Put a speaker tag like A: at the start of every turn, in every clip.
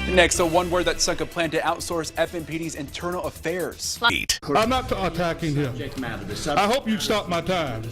A: Next, one word that sunk a plan to outsource FMPD's internal affairs.
B: I'm not attacking him. I hope you'd stop my time.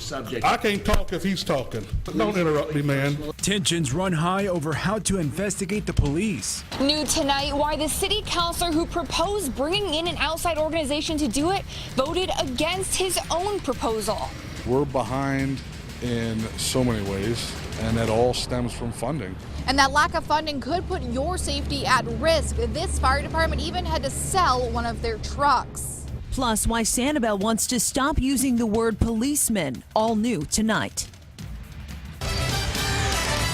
B: I can't talk if he's talking. Don't interrupt me, man.
C: Tensions run high over how to investigate the police.
D: New tonight, why the city councilor who proposed bringing in an outside organization to do it voted against his own proposal.
E: We're behind in so many ways, and that all stems from funding.
F: And that lack of funding could put your safety at risk. This fire department even had to sell one of their trucks.
G: Plus, why Sanibel wants to stop using the word policeman. All new tonight.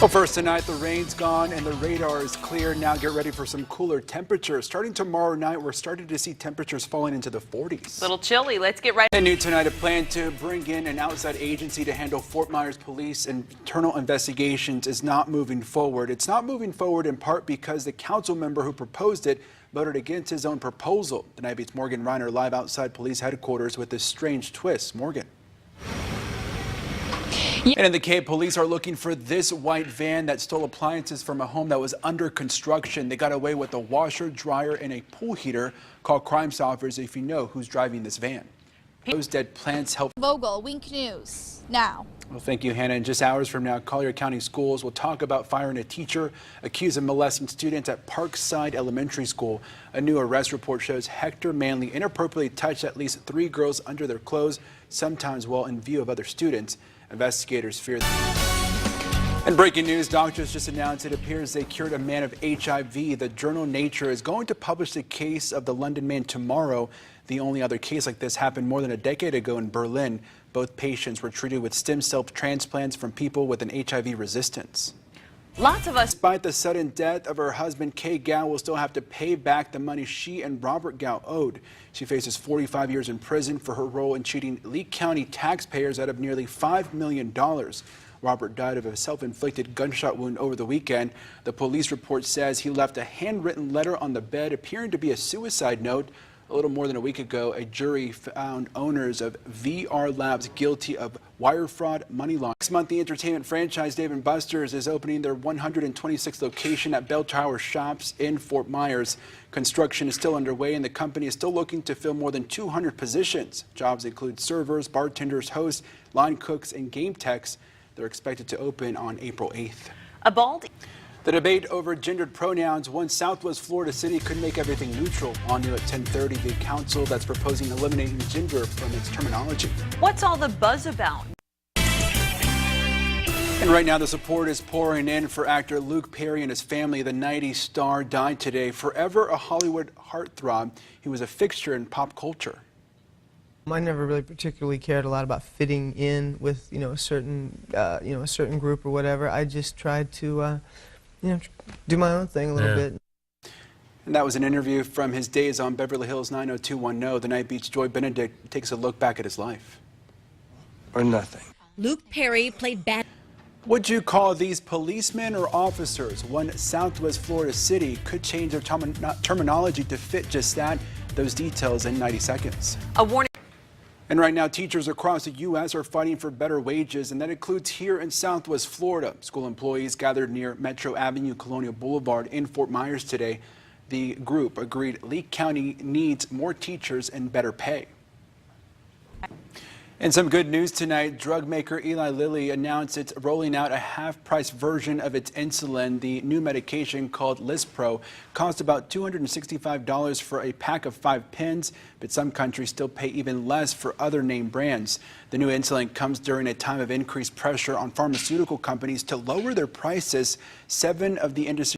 A: Well, first tonight, the rain's gone and the radar is clear. Now get ready for some cooler temperatures. Starting tomorrow night, we're starting to see temperatures falling into the 40s.
H: A little chilly. Let's get right.
A: And new tonight, a plan to bring in an outside agency to handle Fort Myers police internal investigations is not moving forward. It's not moving forward in part because the council member who proposed it voted against his own proposal. The Nightbeat's Morgan Reiner live outside police headquarters with this strange twist. Morgan. And in the Cape, police are looking for this white van that stole appliances from a home that was under construction. They got away with a washer, dryer, and a pool heater. Call Crime Stoppers if you know who's driving this van. Those dead plants help.
F: Vogel, Wink News, now.
A: Well, thank you, Hannah. In just hours from now, Collier County Schools will talk about firing a teacher accused of molesting students at Parkside Elementary School. A new arrest report shows Hector Manley inappropriately touched at least 3 girls under their clothes, sometimes while in view of other students. Investigators fear that. And breaking news, doctors just announced it appears they cured a man of HIV. The journal Nature is going to publish the case of the London man tomorrow. The only other case like this happened more than a decade ago in Berlin. Both patients were treated with stem cell transplants from people with an HIV resistance.
H: Lots of us.
A: Despite the sudden death of her husband, Kay Gow will still have to pay back the money she and Robert Gow owed. She faces 45 years in prison for her role in cheating Lee County taxpayers out of nearly $5 million. Robert died of a self-inflicted gunshot wound over the weekend. The police report says he left a handwritten letter on the bed appearing to be a suicide note. A little more than a week ago, a jury found owners of VR Labs guilty of wire fraud, money laundering. Next month, the entertainment franchise Dave & Buster's is opening their 126th location at Bell Tower Shops in Fort Myers. Construction is still underway, and the company is still looking to fill more than 200 positions. Jobs include servers, bartenders, hosts, line cooks, and game techs. They're expected to open on April 8th.
H: A bald.
A: The debate over gendered pronouns. One Southwest Florida city could make everything neutral. On new at 10:30, the council that's proposing eliminating gender from its terminology.
H: What's all the buzz about?
A: And right now, the support is pouring in for actor Luke Perry and his family. The 90s star died today. Forever a Hollywood heartthrob, he was a fixture in pop culture.
I: I never really particularly cared a lot about fitting in with, a certain group or whatever. I just tried to, do my own thing a little bit.
A: And that was an interview from his days on Beverly Hills 90210. The Nightbeat's Joy Benedict takes a look back at his life.
E: Or nothing.
G: Luke Perry played bad.
A: Would you call these policemen or officers? One Southwest Florida city could change their terminology to fit just that. Those details in 90 seconds.
H: A warning.
A: And right now, teachers across the U.S. are fighting for better wages, and that includes here in Southwest Florida. School employees gathered near Metro Avenue, Colonial Boulevard in Fort Myers today. The group agreed Lee County needs more teachers and better pay. And some good news tonight. Drug maker Eli Lilly announced it's rolling out a half-price version of its insulin. The new medication called Lispro costs about $265 for a pack of 5 pens, but some countries still pay even less for other name brands. The new insulin comes during a time of increased pressure on pharmaceutical companies to lower their prices. 7 of the industry.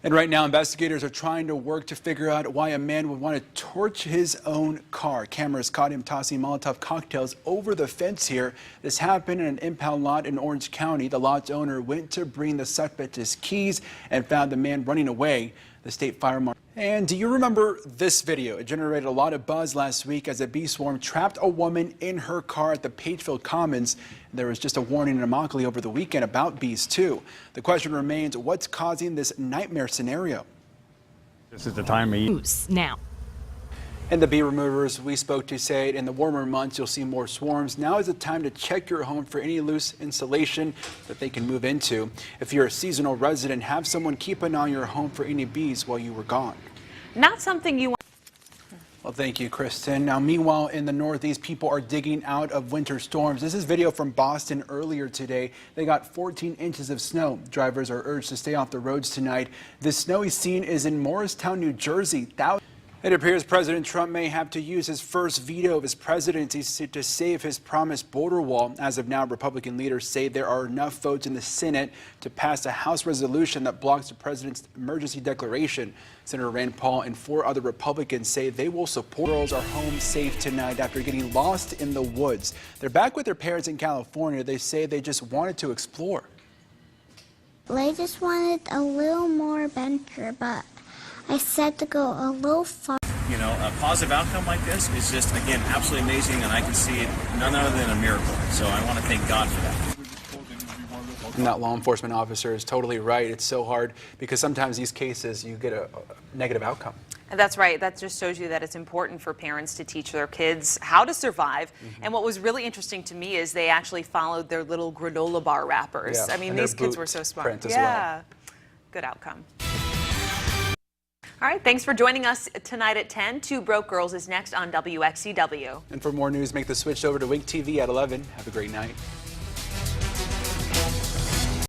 A: And right now, investigators are trying to work to figure out why a man would want to torch his own car. Cameras caught him tossing Molotov cocktails over the fence here. This happened in an impound lot in Orange County. The lot's owner went to bring the suspect his keys and found the man running away. The state fire marshal. And do you remember this video? It generated a lot of buzz last week as a bee swarm trapped a woman in her car at the Pagefield Commons. There was just a warning in Immokalee over the weekend about bees too. The question remains, what's causing this nightmare scenario?
J: This is the time of year.
G: Now.
A: And the bee removers we spoke to say in the warmer months you'll see more swarms. Now is the time to check your home for any loose insulation that they can move into. If you're a seasonal resident, have someone keep an eye on your home for any bees while you were gone.
H: Not something you want.
A: Well, thank you, Kristen. Now, meanwhile, in the Northeast, people are digging out of winter storms. This is video from Boston earlier today. They got 14 inches of snow. Drivers are urged to stay off the roads tonight. This snowy scene is in Morristown, New Jersey. It appears President Trump may have to use his first veto of his presidency to save his promised border wall. As of now, Republican leaders say there are enough votes in the Senate to pass a House resolution that blocks the president's emergency declaration. Senator Rand Paul and 4 other Republicans say they will support. Girls are home safe tonight after getting lost in the woods. They're back with their parents in California. They say they just wanted to explore.
J: I just wanted a little more adventure, but I said to go a little far.
K: You know, a positive outcome like this is just, again, absolutely amazing, and I can see it none other than a miracle. So I want to thank God for that.
A: And that law enforcement officer is totally right. It's so hard because sometimes these cases you get a negative outcome.
H: And that's right. That just shows you that it's important for parents to teach their kids how to survive. And what was really interesting to me is they actually followed their little granola bar wrappers.
A: Yeah,
H: I mean,
A: and
H: these
A: their
H: kids
A: boot
H: were so smart.
A: print as
H: Yeah,
A: well.
H: good outcome. All right, thanks for joining us tonight at 10. Two Broke Girls is next on WXCW.
A: And for more news, make the switch over to Wink TV at 11. Have a great night.